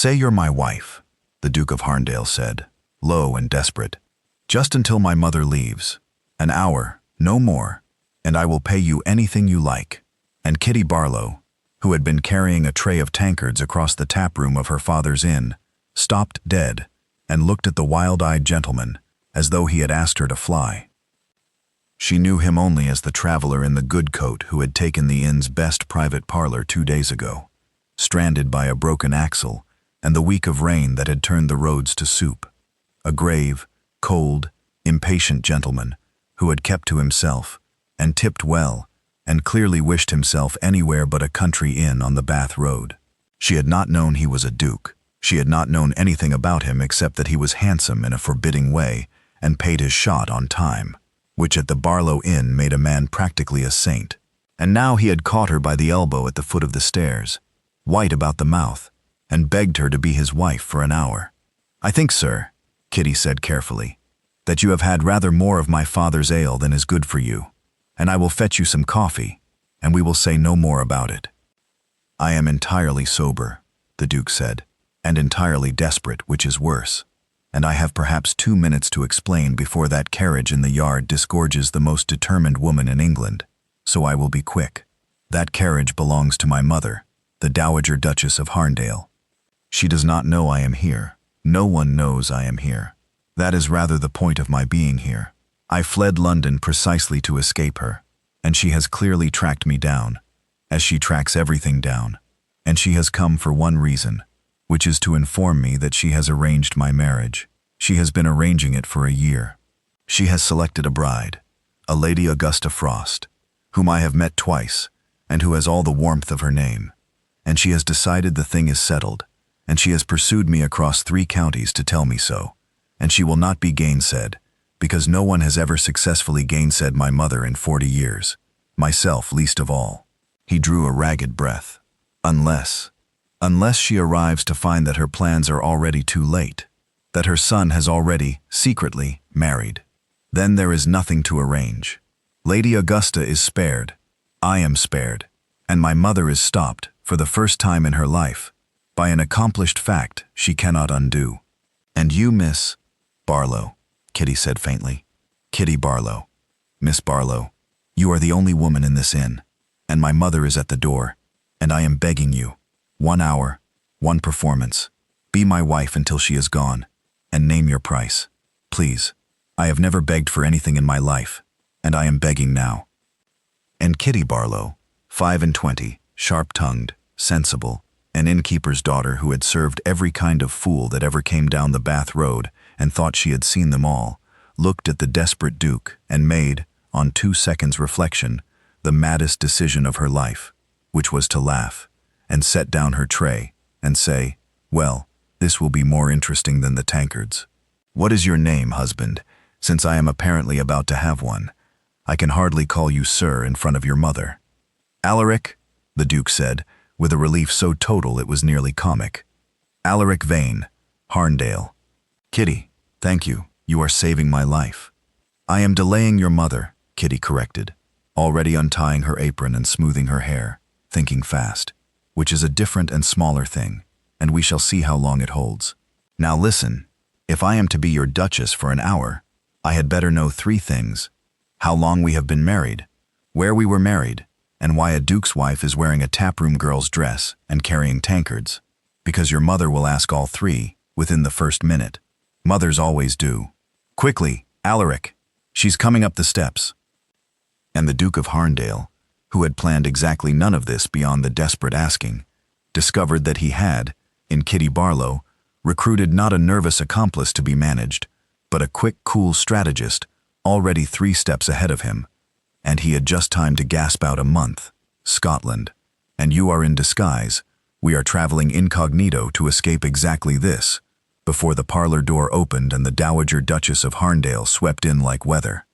"Say you're my wife," the Duke of Harndale said, low and desperate. "Just until my mother leaves. An hour, no more, and I will pay you anything you like." And Kitty Barlow, who had been carrying a tray of tankards across the taproom of her father's inn, stopped dead and looked at the wild-eyed gentleman as though he had asked her to fly. She knew him only as the traveler in the good coat who had taken the inn's best private parlor 2 days ago, stranded by a broken axle and the week of rain that had turned the roads to soup. A grave, cold, impatient gentleman who had kept to himself and tipped well and clearly wished himself anywhere but a country inn on the Bath Road. She had not known he was a duke. She had not known anything about him except that he was handsome in a forbidding way and paid his shot on time, which at the Barlow Inn made a man practically a saint. And now he had caught her by the elbow at the foot of the stairs, white about the mouth, and begged her to be his wife for an hour. "I think, sir," Kitty said carefully, "that you have had rather more of my father's ale than is good for you, and I will fetch you some coffee, and we will say no more about it." "I am entirely sober," the Duke said, "and entirely desperate, which is worse. And I have perhaps 2 minutes to explain before that carriage in the yard disgorges the most determined woman in England, so I will be quick. That carriage belongs to my mother, the Dowager Duchess of Harndale. She does not know I am here. No one knows I am here. That is rather the point of my being here. I fled London precisely to escape her, and she has clearly tracked me down, as she tracks everything down, and she has come for one reason, which is to inform me that she has arranged my marriage. She has been arranging it for a year. She has selected a bride, a Lady Augusta Frost, whom I have met twice, and who has all the warmth of her name. And she has decided the thing is settled, and she has pursued me across 3 counties to tell me so, and she will not be gainsaid, because no one has ever successfully gainsaid my mother in 40 years, myself least of all." He drew a ragged breath. Unless she arrives to find that her plans are already too late, that her son has already, secretly, married. Then there is nothing to arrange. Lady Augusta is spared, I am spared, and my mother is stopped, for the first time in her life, by an accomplished fact she cannot undo. "And you, Miss Barlow," Kitty said faintly. "Kitty Barlow. Miss Barlow, you are the only woman in this inn, and my mother is at the door, and I am begging you, 1 hour, 1 performance. Be my wife until she is gone, and name your price. Please, I have never begged for anything in my life, and I am begging now." And Kitty Barlow, 25, sharp-tongued, sensible, an innkeeper's daughter who had served every kind of fool that ever came down the Bath Road and thought she had seen them all, looked at the desperate Duke and made, on 2 seconds' reflection, the maddest decision of her life, which was to laugh, and set down her tray, and say, "Well, this will be more interesting than the tankards. What is your name, husband, since I am apparently about to have one? I can hardly call you sir in front of your mother." "Alaric," the Duke said, with a relief so total it was nearly comic. "Alaric Vane, Harndale." "Kitty, thank you, you are saving my life." "I am delaying your mother," Kitty corrected, already untying her apron and smoothing her hair, thinking fast, "which is a different and smaller thing, and we shall see how long it holds. Now listen, if I am to be your duchess for an hour, I had better know 3 things: how long we have been married, where we were married, and why a duke's wife is wearing a taproom girl's dress and carrying tankards, because your mother will ask all 3 within the first minute. Mothers always do. Quickly, Alaric, she's coming up the steps." And the Duke of Harndale, who had planned exactly none of this beyond the desperate asking, discovered that he had, in Kitty Barlow, recruited not a nervous accomplice to be managed, but a quick, cool strategist, already 3 steps ahead of him, and he had just time to gasp out a month, Scotland, and you are in disguise, we are traveling incognito to escape exactly this, before the parlor door opened and the Dowager Duchess of Harndale swept in like weather.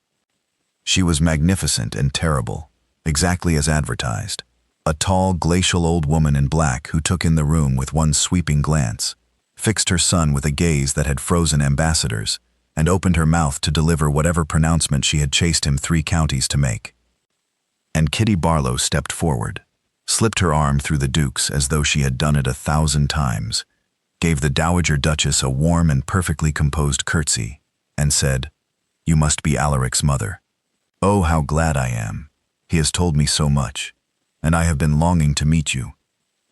She was magnificent and terrible, exactly as advertised, a tall, glacial old woman in black who took in the room with one sweeping glance, fixed her son with a gaze that had frozen ambassadors, and opened her mouth to deliver whatever pronouncement she had chased him 3 counties to make. And Kitty Barlow stepped forward, slipped her arm through the Duke's as though she had done it 1,000 times, gave the Dowager Duchess a warm and perfectly composed curtsy, and said, "You must be Alaric's mother. Oh, how glad I am. He has told me so much, and I have been longing to meet you,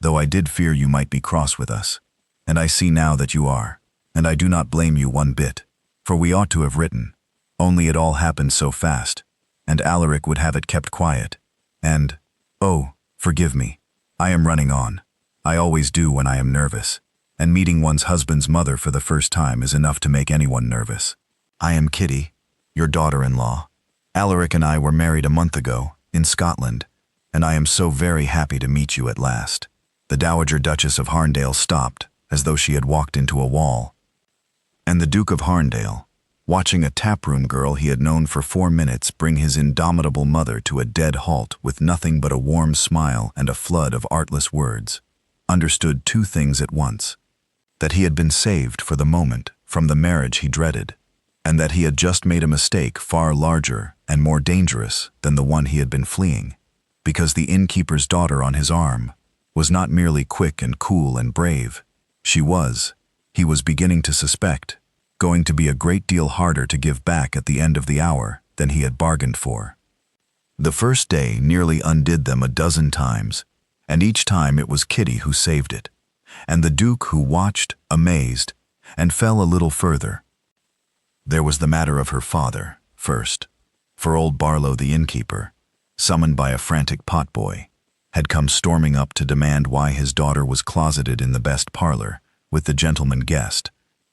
though I did fear you might be cross with us. And I see now that you are, and I do not blame you one bit, for we ought to have written, only it all happened so fast, and Alaric would have it kept quiet, and, oh, forgive me, I am running on. I always do when I am nervous, and meeting one's husband's mother for the first time is enough to make anyone nervous. I am Kitty, your daughter-in-law. Alaric and I were married a month ago, in Scotland, and I am so very happy to meet you at last." The Dowager Duchess of Harndale stopped, as though she had walked into a wall. And the Duke of Harndale, watching a taproom girl he had known for 4 minutes bring his indomitable mother to a dead halt with nothing but a warm smile and a flood of artless words, understood 2 things at once: that he had been saved for the moment from the marriage he dreaded, and that he had just made a mistake far larger and more dangerous than the one he had been fleeing, because the innkeeper's daughter on his arm was not merely quick and cool and brave. She was, he was beginning to suspect, going to be a great deal harder to give back at the end of the hour than he had bargained for. The first day nearly undid them a dozen times, and each time it was Kitty who saved it, and the Duke who watched, amazed, and fell a little further. There was the matter of her father, first, for old Barlow the innkeeper, summoned by a frantic potboy, had come storming up to demand why his daughter was closeted in the best parlor with the gentleman guest,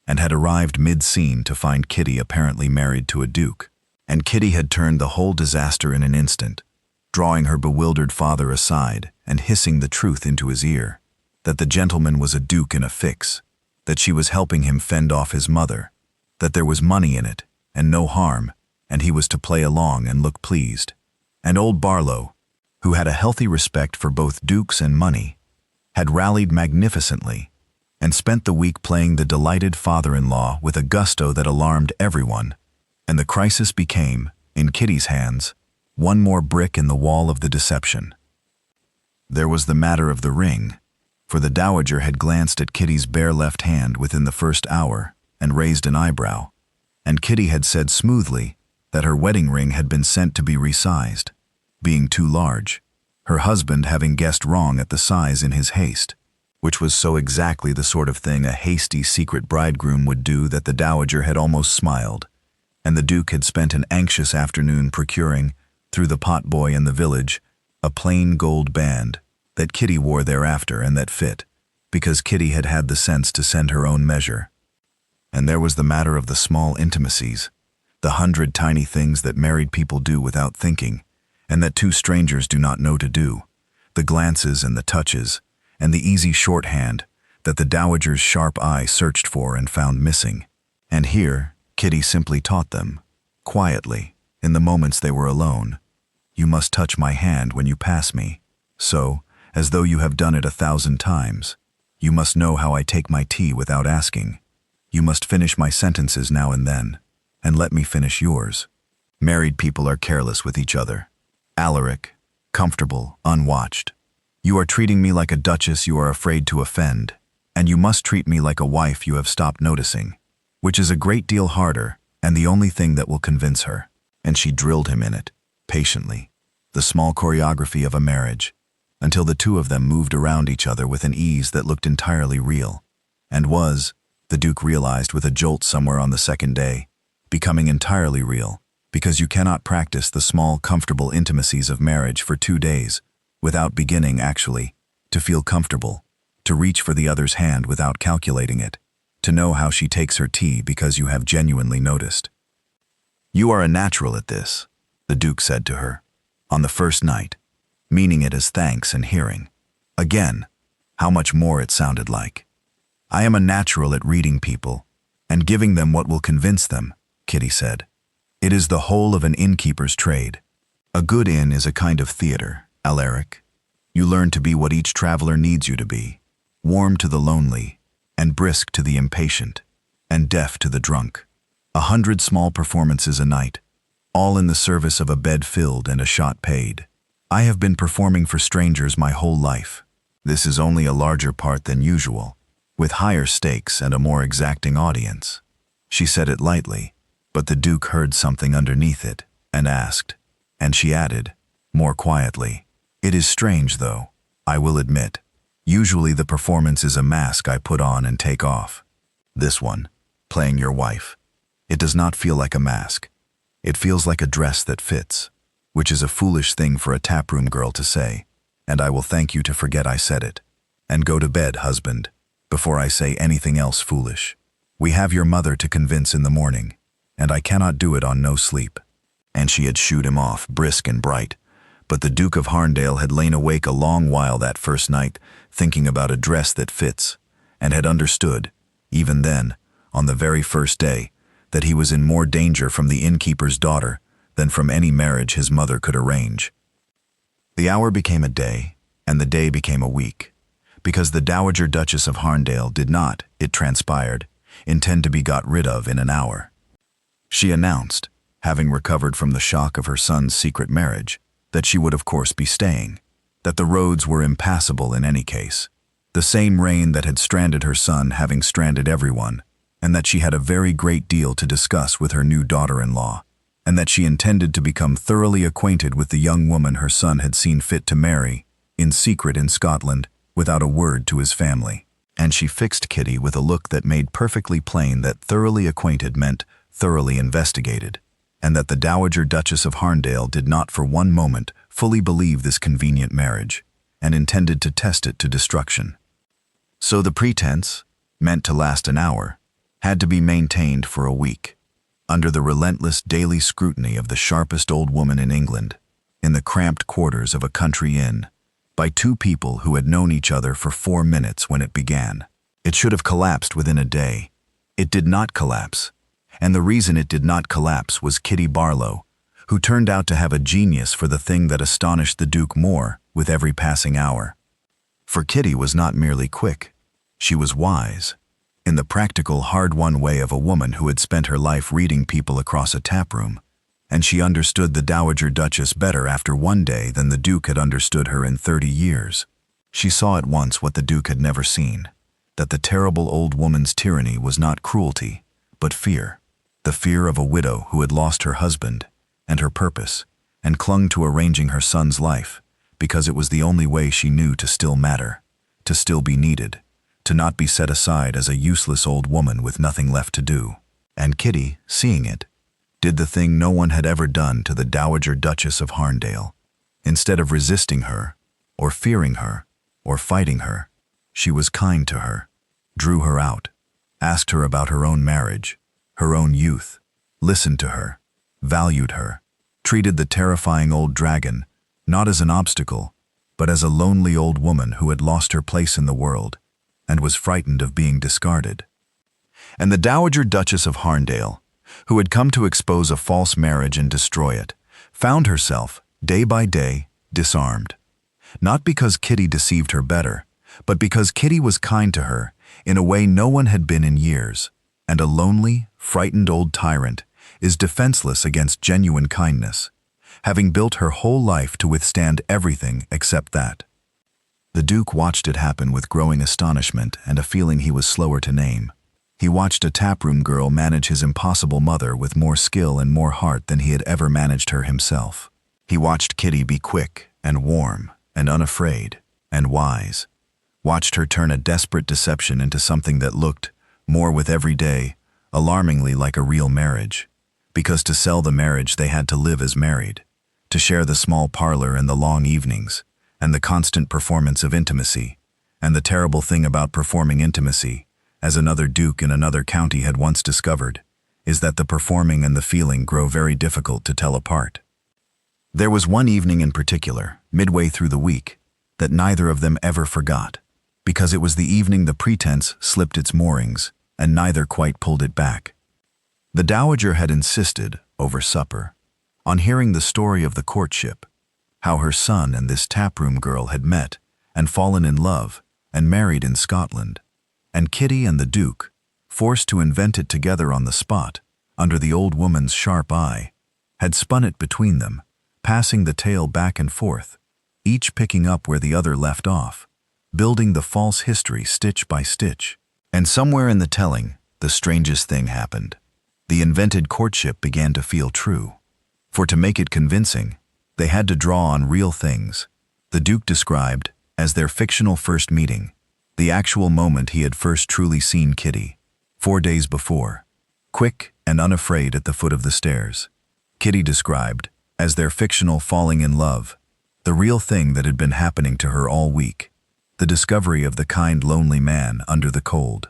and had arrived mid-scene to find Kitty apparently married to a duke, and Kitty had turned the whole disaster in an instant, drawing her bewildered father aside and hissing the truth into his ear, that the gentleman was a duke in a fix, that she was helping him fend off his mother, that there was money in it, and no harm, and he was to play along and look pleased. And old Barlow, who had a healthy respect for both dukes and money, had rallied magnificently, and spent the week playing the delighted father-in-law with a gusto that alarmed everyone, and the crisis became, in Kitty's hands, one more brick in the wall of the deception. There was the matter of the ring, for the Dowager had glanced at Kitty's bare left hand within the first hour and raised an eyebrow, and Kitty had said smoothly that her wedding ring had been sent to be resized, being too large, her husband having guessed wrong at the size in his haste, which was so exactly the sort of thing a hasty secret bridegroom would do that the Dowager had almost smiled, and the Duke had spent an anxious afternoon procuring, through the potboy in the village, a plain gold band that Kitty wore thereafter and that fit, because Kitty had had the sense to send her own measure. And there was the matter of the small intimacies, the 100 tiny things that married people do without thinking, and that 2 strangers do not know to do, the glances and the touches, and the easy shorthand that the Dowager's sharp eye searched for and found missing. And here, Kitty simply taught them, quietly, in the moments they were alone. You must touch my hand when you pass me, so, as though you have done it 1,000 times. You must know how I take my tea without asking. You must finish my sentences now and then, and let me finish yours. Married people are careless with each other. Alaric, comfortable, unwatched. You are treating me like a duchess you are afraid to offend, and you must treat me like a wife you have stopped noticing, which is a great deal harder and the only thing that will convince her. And she drilled him in it, patiently, the small choreography of a marriage, until the 2 of them moved around each other with an ease that looked entirely real, and was, the Duke realized with a jolt somewhere on the 2nd day, becoming entirely real, because you cannot practice the small, comfortable intimacies of marriage for 2 days without beginning, actually, to feel comfortable, to reach for the other's hand without calculating it, to know how she takes her tea because you have genuinely noticed. You are a natural at this, the Duke said to her, on the first night, meaning it as thanks and hearing. Again, how much more it sounded like. I am a natural at reading people and giving them what will convince them, Kitty said. It is the whole of an innkeeper's trade. A good inn is a kind of theater, Alaric. You learn to be what each traveler needs you to be, warm to the lonely, and brisk to the impatient, and deaf to the drunk. 100 small performances a night, all in the service of a bed filled and a shot paid. I have been performing for strangers my whole life. This is only a larger part than usual, with higher stakes and a more exacting audience. She said it lightly, but the Duke heard something underneath it and asked, and she added, more quietly, "It is strange, though, I will admit. Usually the performance is a mask I put on and take off. This one, playing your wife, it does not feel like a mask. It feels like a dress that fits, which is a foolish thing for a taproom girl to say, and I will thank you to forget I said it. And go to bed, husband, before I say anything else foolish. We have your mother to convince in the morning, and I cannot do it on no sleep." And she had shooed him off, brisk and bright. But the Duke of Harndale had lain awake a long while that first night, thinking about a dress that fits, and had understood, even then, on the very first day, that he was in more danger from the innkeeper's daughter than from any marriage his mother could arrange. The hour became a day, and the day became a week, because the Dowager Duchess of Harndale did not, it transpired, intend to be got rid of in an hour. She announced, having recovered from the shock of her son's secret marriage, that she would of course be staying, that the roads were impassable in any case, the same rain that had stranded her son having stranded everyone, and that she had a very great deal to discuss with her new daughter-in-law, and that she intended to become thoroughly acquainted with the young woman her son had seen fit to marry, in secret in Scotland, without a word to his family. And she fixed Kitty with a look that made perfectly plain that thoroughly acquainted meant thoroughly investigated, and that the Dowager Duchess of Harndale did not for one moment fully believe this convenient marriage, and intended to test it to destruction. So the pretense, meant to last an hour, had to be maintained for a week, under the relentless daily scrutiny of the sharpest old woman in England, in the cramped quarters of a country inn, by two people who had known each other for 4 minutes when it began. It should have collapsed within a day. It did not collapse, and the reason it did not collapse was Kitty Barlow, who turned out to have a genius for the thing that astonished the Duke more with every passing hour. For Kitty was not merely quick, she was wise, in the practical, hard-won way of a woman who had spent her life reading people across a taproom, and she understood the Dowager Duchess better after one day than the Duke had understood her in 30 years. She saw at once what the Duke had never seen, that the terrible old woman's tyranny was not cruelty, but fear, the fear of a widow who had lost her husband and her purpose, and clung to arranging her son's life, because it was the only way she knew to still matter, to still be needed, to not be set aside as a useless old woman with nothing left to do. And Kitty, seeing it, did the thing no one had ever done to the Dowager Duchess of Harndale. Instead of resisting her, or fearing her, or fighting her, she was kind to her, drew her out, asked her about her own marriage, her own youth, listened to her, valued her, treated the terrifying old dragon not as an obstacle, but as a lonely old woman who had lost her place in the world and was frightened of being discarded. And the Dowager Duchess of Harndale, who had come to expose a false marriage and destroy it, found herself, day by day, disarmed. Not because Kitty deceived her better, but because Kitty was kind to her in a way no one had been in years, and a lonely, frightened old tyrant is defenseless against genuine kindness, having built her whole life to withstand everything except that. The Duke watched it happen with growing astonishment and a feeling he was slower to name. He watched a taproom girl manage his impossible mother with more skill and more heart than he had ever managed her himself. He watched Kitty be quick and warm and unafraid and wise, watched her turn a desperate deception into something that looked, more with every day, alarmingly like a real marriage, because to sell the marriage they had to live as married, to share the small parlor and the long evenings, and the constant performance of intimacy. And the terrible thing about performing intimacy, as another duke in another county had once discovered, is that the performing and the feeling grow very difficult to tell apart. There was one evening in particular, midway through the week, that neither of them ever forgot, because it was the evening the pretense slipped its moorings, and neither quite pulled it back. The Dowager had insisted, over supper, on hearing the story of the courtship, how her son and this taproom girl had met and fallen in love and married in Scotland, and Kitty and the Duke, forced to invent it together on the spot, under the old woman's sharp eye, had spun it between them, passing the tale back and forth, each picking up where the other left off, building the false history stitch by stitch, And somewhere in the telling, the strangest thing happened. The invented courtship began to feel true. For to make it convincing, they had to draw on real things. The Duke described, as their fictional first meeting, the actual moment he had first truly seen Kitty, 4 days before, quick and unafraid at the foot of the stairs. Kitty described, as their fictional falling in love, the real thing that had been happening to her all week, the discovery of the kind lonely man under the cold.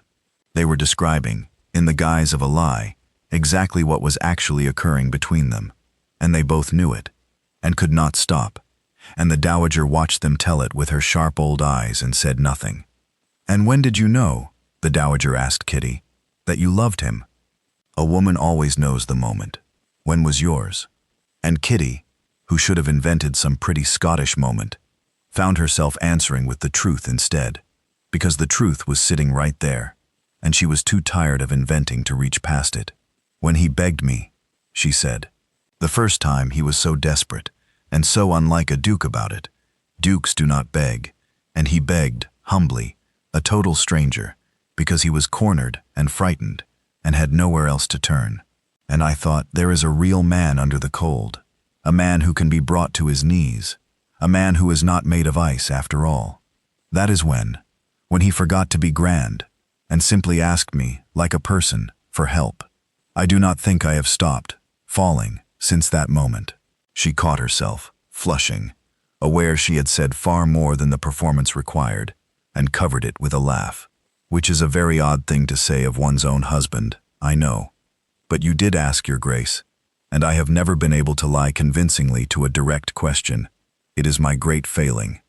They were describing, in the guise of a lie, exactly what was actually occurring between them, and they both knew it, and could not stop, and the Dowager watched them tell it with her sharp old eyes and said nothing. "And when did you know," the Dowager asked Kitty, "that you loved him?" A woman always knows the moment. When was yours? And Kitty, who should have invented some pretty Scottish moment, found herself answering with the truth instead, because the truth was sitting right there, and she was too tired of inventing to reach past it. "When he begged me," she said. "The first time he was so desperate, and so unlike a duke about it. Dukes do not beg, and he begged, humbly, a total stranger, because he was cornered and frightened, and had nowhere else to turn. And I thought, there is a real man under the cold, a man who can be brought to his knees, a man who is not made of ice after all. That is when he forgot to be grand, and simply asked me, like a person, for help. I do not think I have stopped falling since that moment." She caught herself, flushing, aware she had said far more than the performance required, and covered it with a laugh. "Which is a very odd thing to say of one's own husband, I know. But you did ask, Your Grace, and I have never been able to lie convincingly to a direct question. It is my great failing."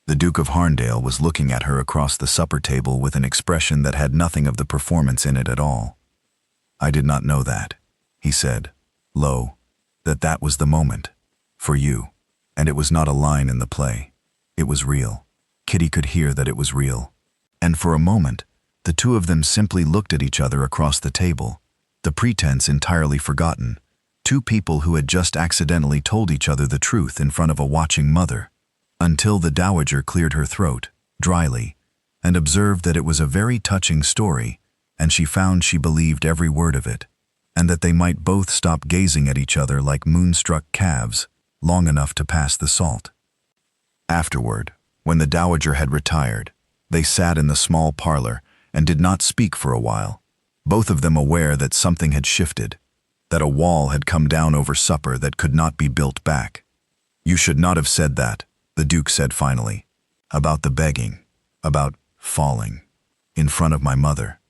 The Duke of Harndale was looking at her across the supper table with an expression that had nothing of the performance in it at all. "I did not know that," he said, low, "that was the moment. For you. And it was not a line in the play. It was real." Kitty could hear that it was real. And for a moment, the two of them simply looked at each other across the table, the pretense entirely forgotten. Two people who had just accidentally told each other the truth in front of a watching mother, until the Dowager cleared her throat, dryly, and observed that it was a very touching story, and she found she believed every word of it, and that they might both stop gazing at each other like moonstruck calves, long enough to pass the salt. Afterward, when the Dowager had retired, they sat in the small parlor and did not speak for a while, both of them aware that something had shifted, that a wall had come down over supper that could not be built back. "You should not have said that," the Duke said finally, "about the begging, about falling, in front of my mother.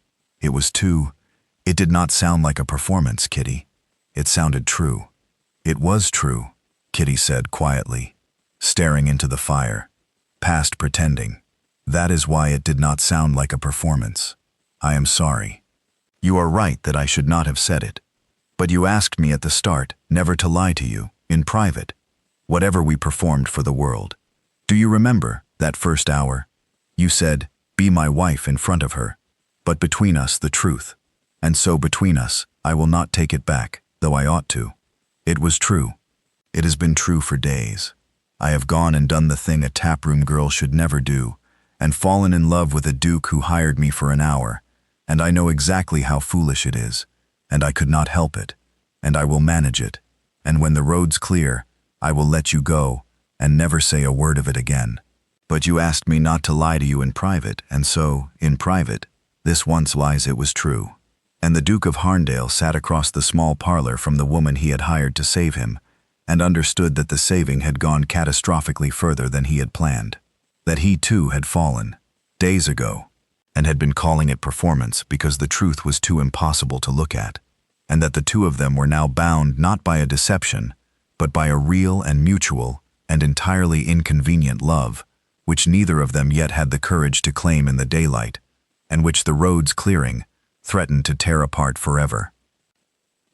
It did not sound like a performance, Kitty. It sounded true." "It was true," Kitty said quietly, staring into the fire, past pretending. "That is why it did not sound like a performance. I am sorry. You are right that I should not have said it. But you asked me at the start never to lie to you, in private, whatever we performed for the world. Do you remember that first hour? You said, 'Be my wife in front of her, but between us the truth.' And so between us, I will not take it back, though I ought to. It was true. It has been true for days. I have gone and done the thing a taproom girl should never do, and fallen in love with a duke who hired me for an hour, and I know exactly how foolish it is, and I could not help it, and I will manage it, and when the road's clear, I will let you go, and never say a word of it again. But you asked me not to lie to you in private, and so, in private, this once lies it was true." And the Duke of Harndale sat across the small parlor from the woman he had hired to save him, and understood that the saving had gone catastrophically further than he had planned. That he too had fallen, days ago, and had been calling it performance because the truth was too impossible to look at, and that the two of them were now bound not by a deception, but by a real and mutual and entirely inconvenient love, which neither of them yet had the courage to claim in the daylight, and which the road's clearing threatened to tear apart forever.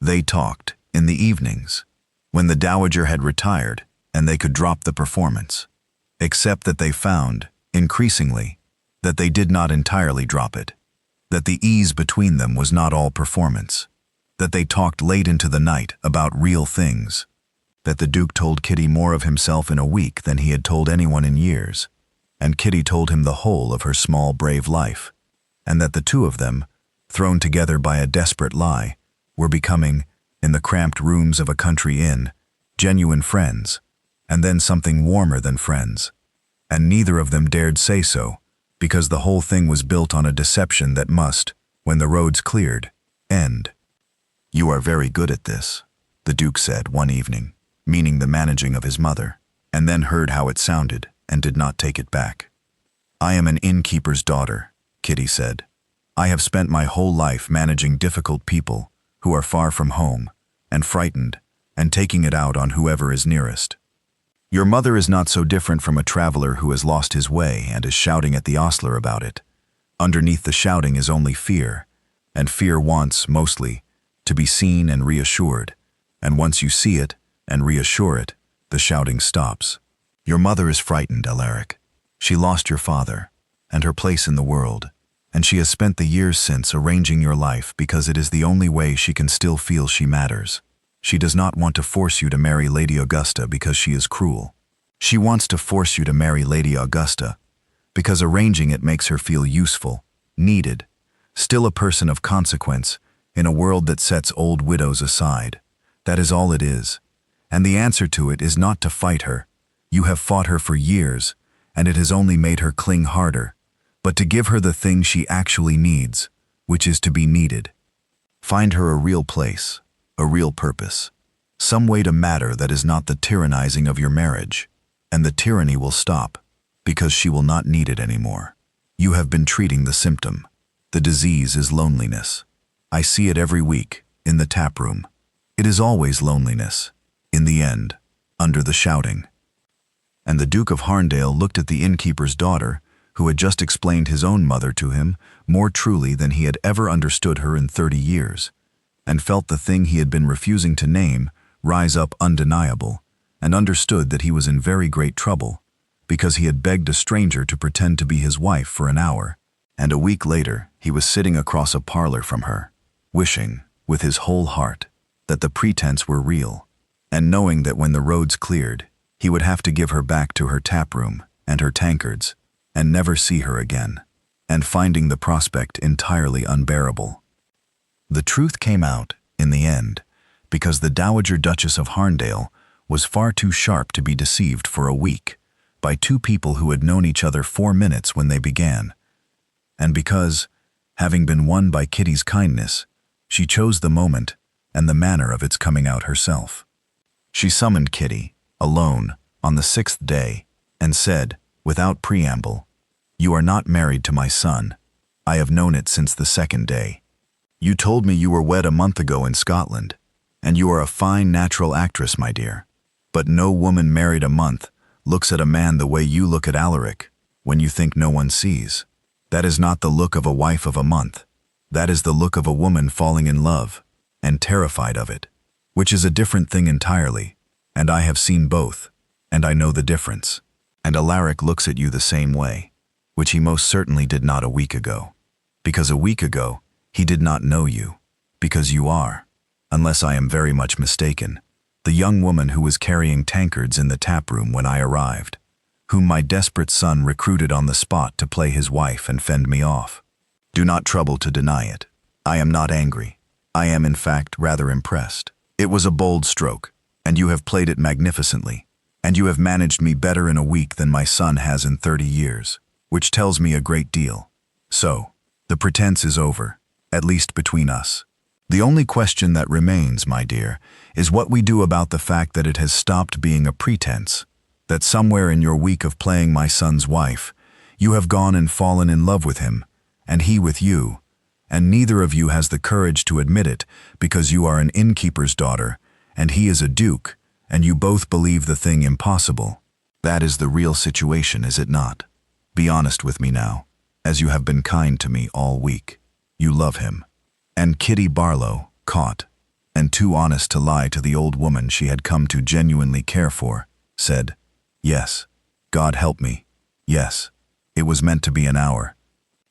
They talked in the evenings, when the Dowager had retired and they could drop the performance, except that they found, increasingly, that they did not entirely drop it, that the ease between them was not all performance, that they talked late into the night about real things, that the Duke told Kitty more of himself in a week than he had told anyone in years, and Kitty told him the whole of her small, brave life. and that the two of them, thrown together by a desperate lie, were becoming, in the cramped rooms of a country inn, genuine friends, and then something warmer than friends. And neither of them dared say so, because the whole thing was built on a deception that must, when the roads cleared, end. "You are very good at this," the Duke said one evening, meaning the managing of his mother, and then heard how it sounded and did not take it back. "I am an innkeeper's daughter," Kitty said. "I have spent my whole life managing difficult people who are far from home and frightened and taking it out on whoever is nearest. Your mother is not so different from a traveler who has lost his way and is shouting at the ostler about it. Underneath the shouting is only fear, and fear wants, mostly, to be seen and reassured, and once you see it and reassure it, the shouting stops. Your mother is frightened, Alaric. She lost your father and her place in the world, and she has spent the years since arranging your life because it is the only way she can still feel she matters. She does not want to force you to marry Lady Augusta because she is cruel. She wants to force you to marry Lady Augusta because arranging it makes her feel useful, needed, still a person of consequence in a world that sets old widows aside. That is all it is. And the answer to it is not to fight her. You have fought her for years, and it has only made her cling harder, but to give her the thing she actually needs, which is to be needed. Find her a real place, a real purpose, some way to matter that is not the tyrannizing of your marriage, and the tyranny will stop, because she will not need it anymore. You have been treating the symptom. The disease is loneliness. I see it every week, in the tap room. It is always loneliness, in the end, under the shouting. And the Duke of Harndale looked at the innkeeper's daughter, who had just explained his own mother to him more truly than he had ever understood her in 30 years, and felt the thing he had been refusing to name rise up undeniable, and understood that he was in very great trouble, because he had begged a stranger to pretend to be his wife for an hour, and a week later he was sitting across a parlor from her, wishing, with his whole heart, that the pretense were real, and knowing that when the roads cleared, he would have to give her back to her tap room and her tankards, and never see her again, and finding the prospect entirely unbearable. The truth came out, in the end, because the Dowager Duchess of Harndale was far too sharp to be deceived for a week by two people who had known each other 4 minutes when they began, and because, having been won by Kitty's kindness, she chose the moment and the manner of its coming out herself. She summoned Kitty, alone, on the 6th day, and said, without preamble, "You are not married to my son. I have known it since the 2nd day. You told me you were wed a month ago in Scotland, and you are a fine natural actress, my dear. But no woman married a month looks at a man the way you look at Alaric, when you think no one sees. That is not the look of a wife of a month. That is the look of a woman falling in love, and terrified of it, which is a different thing entirely, and I have seen both, and I know the difference. And Alaric looks at you the same way, which he most certainly did not a week ago, because a week ago he did not know you, because you are, unless I am very much mistaken, the young woman who was carrying tankards in the tap room when I arrived, whom my desperate son recruited on the spot to play his wife and fend me off. Do not trouble to deny it. I am not angry. I am, in fact, rather impressed. It was a bold stroke, and you have played it magnificently, and you have managed me better in a week than my son has in 30 years, which tells me a great deal. So, the pretense is over, at least between us. The only question that remains, my dear, is what we do about the fact that it has stopped being a pretense, that somewhere in your week of playing my son's wife, you have gone and fallen in love with him, and he with you, and neither of you has the courage to admit it because you are an innkeeper's daughter, and he is a duke, and you both believe the thing impossible. That is the real situation, is it not? Be honest with me now, as you have been kind to me all week. You love him." And Kitty Barlow, caught, and too honest to lie to the old woman she had come to genuinely care for, said, "Yes, God help me, yes, it was meant to be an hour,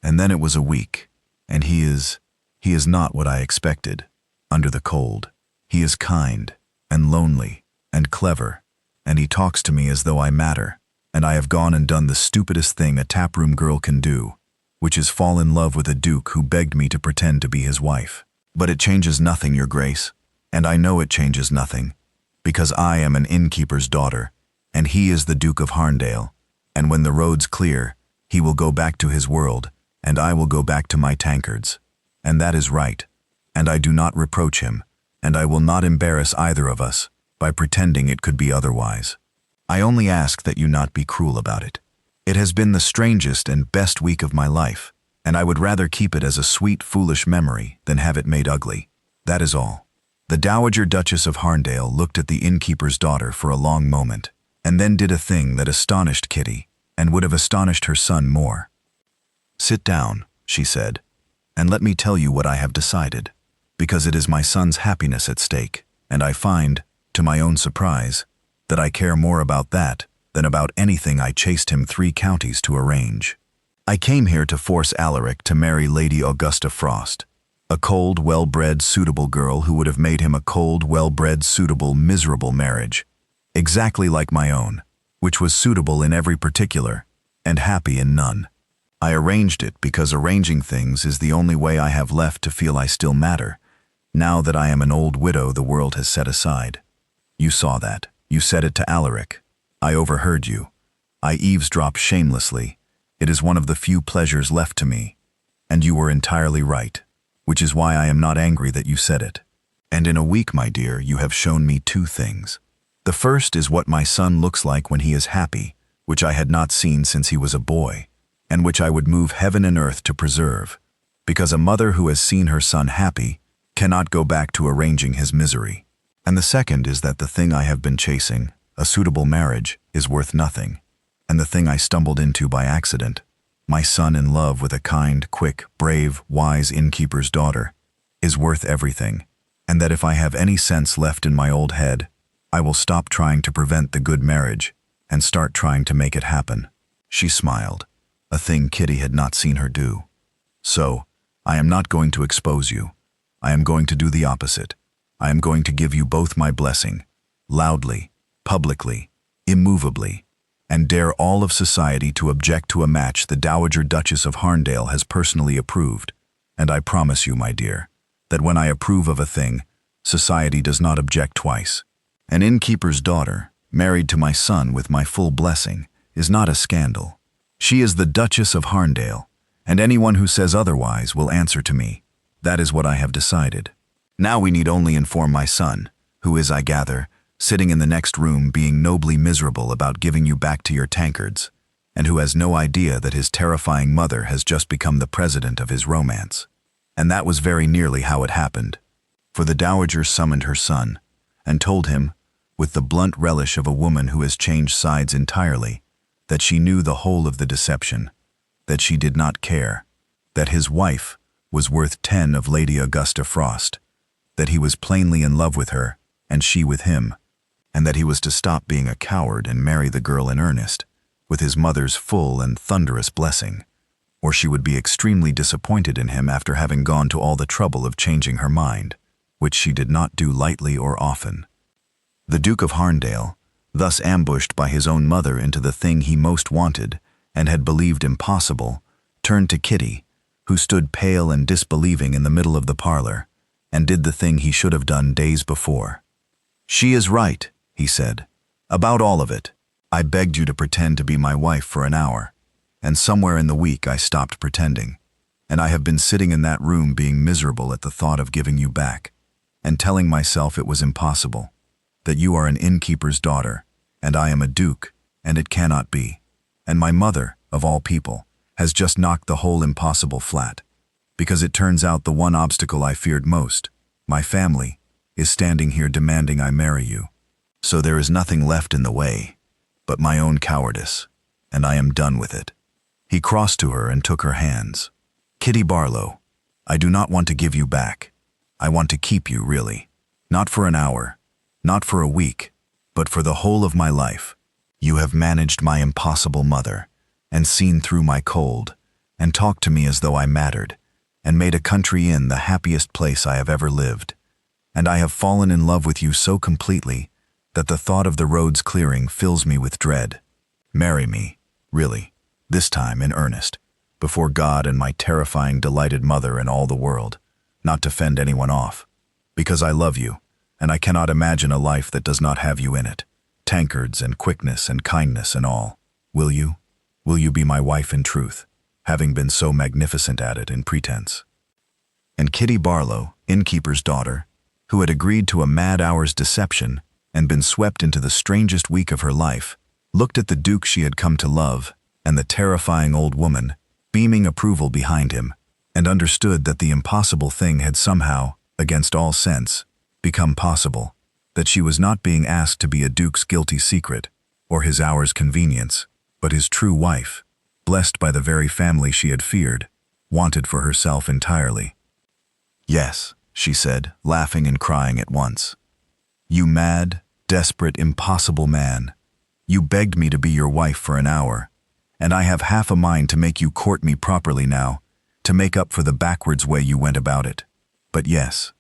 and then it was a week, and he is not what I expected, under the cold. He is kind, and lonely, and clever, and he talks to me as though I matter, and I have gone and done the stupidest thing a taproom girl can do, which is fall in love with a duke who begged me to pretend to be his wife. But it changes nothing, your grace, and I know it changes nothing, because I am an innkeeper's daughter, and he is the Duke of Harndale, and when the road's clear, he will go back to his world, and I will go back to my tankards. And that is right, and I do not reproach him, and I will not embarrass either of us by pretending it could be otherwise. I only ask that you not be cruel about it. It has been the strangest and best week of my life, and I would rather keep it as a sweet, foolish memory than have it made ugly. That is all. The Dowager Duchess of Harndale looked at the innkeeper's daughter for a long moment, and then did a thing that astonished Kitty, and would have astonished her son more. "Sit down," she said, "and let me tell you what I have decided, because it is my son's happiness at stake, and I find, to my own surprise, that I care more about that than about anything I chased him 3 counties to arrange. I came here to force Alaric to marry Lady Augusta Frost, a cold, well-bred, suitable girl who would have made him a cold, well-bred, suitable, miserable marriage, exactly like my own, which was suitable in every particular, and happy in none. I arranged it because arranging things is the only way I have left to feel I still matter, now that I am an old widow the world has set aside. You saw that. You said it to Alaric. I overheard you. I eavesdropped shamelessly. It is one of the few pleasures left to me. And you were entirely right, which is why I am not angry that you said it. And in a week, my dear, you have shown me 2 things. The first is what my son looks like when he is happy, which I had not seen since he was a boy, and which I would move heaven and earth to preserve, because a mother who has seen her son happy cannot go back to arranging his misery. And the second is that the thing I have been chasing, a suitable marriage, is worth nothing, and the thing I stumbled into by accident, my son in love with a kind, quick, brave, wise innkeeper's daughter, is worth everything, and that if I have any sense left in my old head, I will stop trying to prevent the good marriage and start trying to make it happen. She smiled, a thing Kitty had not seen her do. So, I am not going to expose you. I am going to do the opposite. I am going to give you both my blessing, loudly, publicly, immovably, and dare all of society to object to a match the Dowager Duchess of Harndale has personally approved. And I promise you, my dear, that when I approve of a thing, society does not object twice. An innkeeper's daughter, married to my son with my full blessing, is not a scandal. She is the Duchess of Harndale, and anyone who says otherwise will answer to me. That is what I have decided. Now we need only inform my son, who is, I gather, sitting in the next room being nobly miserable about giving you back to your tankards, and who has no idea that his terrifying mother has just become the president of his romance. And that was very nearly how it happened, for the dowager summoned her son, and told him, with the blunt relish of a woman who has changed sides entirely, that she knew the whole of the deception, that she did not care, that his wife was worth 10 of Lady Augusta Frost, that he was plainly in love with her, and she with him, and that he was to stop being a coward and marry the girl in earnest, with his mother's full and thunderous blessing, or she would be extremely disappointed in him after having gone to all the trouble of changing her mind, which she did not do lightly or often. The Duke of Harndale, thus ambushed by his own mother into the thing he most wanted and had believed impossible, turned to Kitty, who stood pale and disbelieving in the middle of the parlor, and did the thing he should have done days before. "She is right," he said, "about all of it. I begged you to pretend to be my wife for an hour, and somewhere in the week I stopped pretending, and I have been sitting in that room being miserable at the thought of giving you back, and telling myself it was impossible, that you are an innkeeper's daughter, and I am a duke, and it cannot be, and my mother, of all people, has just knocked the whole impossible flat, because it turns out the one obstacle I feared most, my family, is standing here demanding I marry you. So there is nothing left in the way but my own cowardice, and I am done with it." He crossed to her and took her hands. "Kitty Barlow, I do not want to give you back. I want to keep you, really. Not for an hour, not for a week, but for the whole of my life. You have managed my impossible mother, and seen through my cold, and talked to me as though I mattered, and made a country inn the happiest place I have ever lived. And I have fallen in love with you so completely that the thought of the road's clearing fills me with dread. Marry me, really, this time in earnest, before God and my terrifying, delighted mother and all the world, not to fend anyone off. Because I love you, and I cannot imagine a life that does not have you in it. Tankards and quickness and kindness and all. Will you? Will you be my wife in truth, having been so magnificent at it in pretense? And Kitty Barlow, Innkeeper's daughter, who had agreed to a mad hour's deception and been swept into the strangest week of her life, looked at the Duke she had come to love and the terrifying old woman, beaming approval behind him, and understood that the impossible thing had somehow, against all sense, become possible, that she was not being asked to be a Duke's guilty secret or his hour's convenience, but his true wife, blessed by the very family she had feared, wanted for herself entirely. "Yes," she said, laughing and crying at once. "You mad, desperate, impossible man. You begged me to be your wife for an hour, and I have half a mind to make you court me properly now, to make up for the backwards way you went about it. But yes,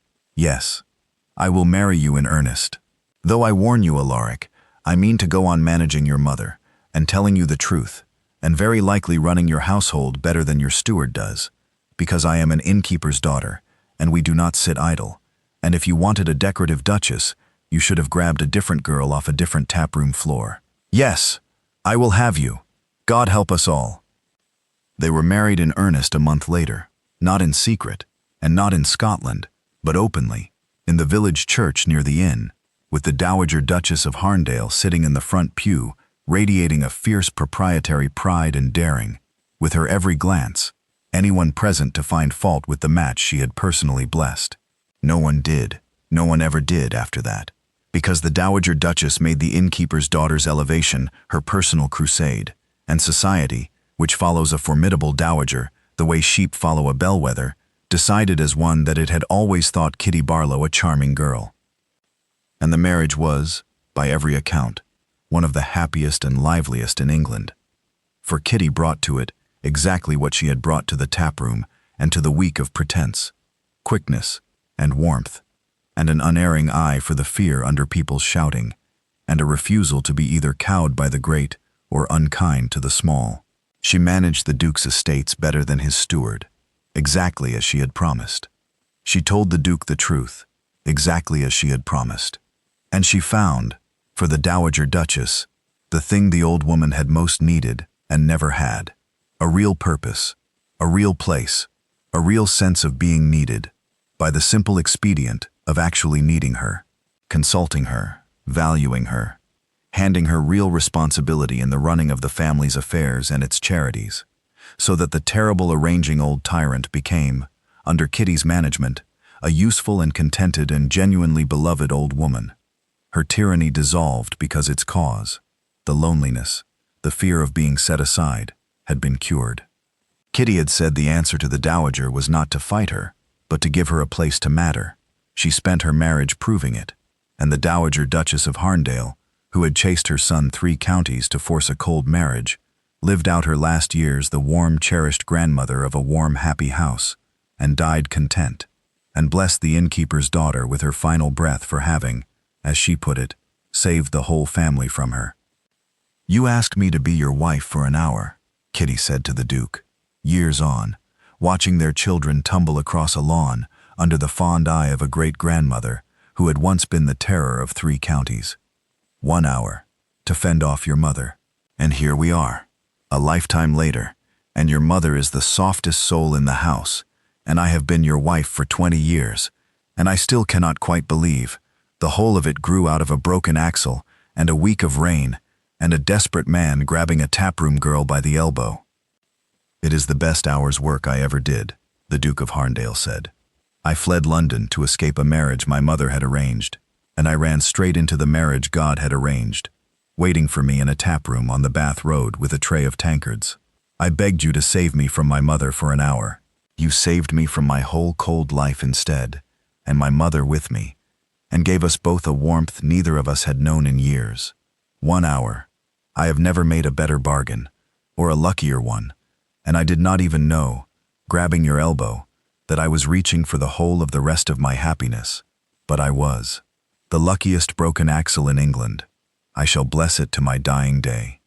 I will marry you in earnest. Though I warn you, Alaric, I mean to go on managing your mother, and telling you the truth, and very likely running your household better than your steward does, because I am an innkeeper's daughter, and we do not sit idle, and if you wanted a decorative duchess, you should have grabbed a different girl off a different taproom floor. Yes, I will have you. God help us all." They were married in earnest a month later, not in secret, and not in Scotland, but openly, in the village church near the inn, with the Dowager Duchess of Harndale sitting in the front pew, radiating a fierce proprietary pride and daring, with her every glance, anyone present to find fault with the match she had personally blessed. No one ever did after that, because the Dowager Duchess made the innkeeper's daughter's elevation her personal crusade, and society, which follows a formidable dowager, the way sheep follow a bellwether, decided as one that it had always thought Kitty Barlow a charming girl. And the marriage was, by every account, one of the happiest and liveliest in England. For Kitty brought to it exactly what she had brought to the taproom and to the week of pretense: quickness and warmth, and an unerring eye for the fear under people's shouting, and a refusal to be either cowed by the great or unkind to the small. She managed the Duke's estates better than his steward, exactly as she had promised. She told the Duke the truth, exactly as she had promised. And she found, for the Dowager Duchess, the thing the old woman had most needed and never had: a real purpose, a real place, a real sense of being needed, by the simple expedient of actually needing her, consulting her, valuing her, handing her real responsibility in the running of the family's affairs and its charities, so that the terrible arranging old tyrant became, under Kitty's management, a useful and contented and genuinely beloved old woman. Her tyranny dissolved because its cause, the loneliness, the fear of being set aside, had been cured. Kitty had said the answer to the Dowager was not to fight her, but to give her a place to matter. She spent her marriage proving it, and the Dowager Duchess of Harndale, who had chased her son 3 counties to force a cold marriage, lived out her last years the warm, cherished grandmother of a warm, happy house, and died content, and blessed the innkeeper's daughter with her final breath for having, as she put it, saved the whole family from her. "You asked me to be your wife for an hour," Kitty said to the Duke, years on, watching their children tumble across a lawn under the fond eye of a great-grandmother who had once been the terror of 3 counties. "1 hour, to fend off your mother. And here we are, a lifetime later, and your mother is the softest soul in the house, and I have been your wife for 20 years, and I still cannot quite believe. The whole of it grew out of a broken axle, and a week of rain, and a desperate man grabbing a taproom girl by the elbow." "It is the best hour's work I ever did," the Duke of Harndale said. "I fled London to escape a marriage my mother had arranged, and I ran straight into the marriage God had arranged, waiting for me in a taproom on the Bath Road with a tray of tankards. I begged you to save me from my mother for an hour. You saved me from my whole cold life instead, and my mother with me, and gave us both a warmth neither of us had known in years. 1 hour. I have never made a better bargain, or a luckier one, and I did not even know, grabbing your elbow, that I was reaching for the whole of the rest of my happiness, but I was. The luckiest broken axle in England. I shall bless it to my dying day."